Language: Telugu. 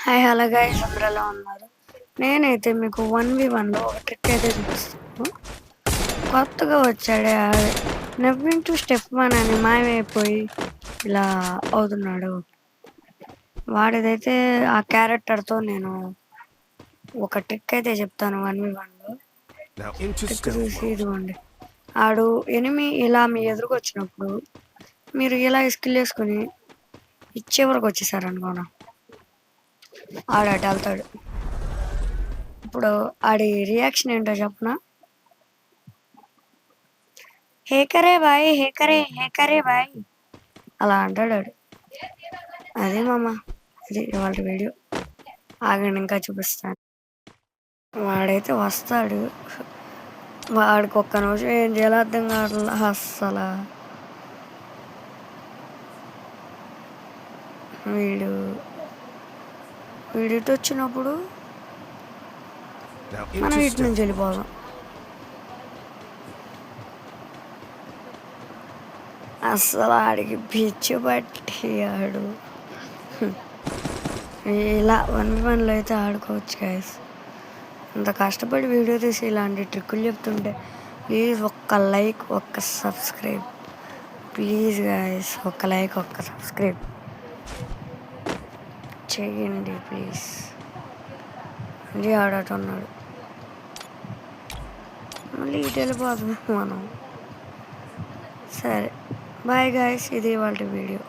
హాయ్ హలో గైస్ అందరూ ఎలా ఉన్నారు? నేనైతే మీకు 1v1లో ఒక ట్రిక్ అయితే చూపిస్తాను. కొత్తగా వచ్చాడే నవ్వింటూ స్టెప్ 1 అని మాయమైపోయి ఇలా అవుతున్నాడు. వాడిదైతే ఆ క్యారెక్టర్తో నేను ఒక ట్రిక్ అయితే చెప్తాను 1v1లో. ట్రిక్ చూసి ఇదిగోండి, ఆడు ఎనిమి ఇలా మీ ఎదురుకు వచ్చినప్పుడు మీరు ఇలా స్కిల్ వేసుకుని చివరికి వచ్చేసారనుకోనా, ఆడు అటు వెళ్తాడు. ఇప్పుడు ఆడి రియాక్షన్ ఏంటో చెప్పనా? హేకరే బాయ్ హేకరే బాయ్ అలా అంటాడు ఆడు. అదే మామ, ఇది ఇవాళ వీడియో. ఆగండి ఇంకా చూపిస్తాను. వాడైతే వస్తాడు, వాడికి ఒక్క నిమిషం ఏం చేయాలో అర్థం కావట్లా అస్సలు. వీడు ఇటు వచ్చినప్పుడు మనం ఇటు నుంచి వెళ్ళిపోదాం. అస్సలు ఆడికి పిచ్చి పట్టి ఆడు ఇలా 1v1లో అయితే ఆడుకోవచ్చు గైస్. ఇంత కష్టపడి వీడియో తీసి ఇలాంటి ట్రిక్కులు చెప్తుంటే ప్లీజ్ ఒక్క లైక్ ఒక్క సబ్స్క్రైబ్, ప్లీజ్ గైస్ ఒక్క లైక్ ఒక్క సబ్స్క్రైబ్ చేయండి ప్లీజ్. మళ్ళీ ఆడుతున్నాడు, మళ్ళీ ఇటు వెళ్ళిపోతున్నాం మనం. సరే బాయ్ గైస్, ఇది వాళ్ళ వీడియో.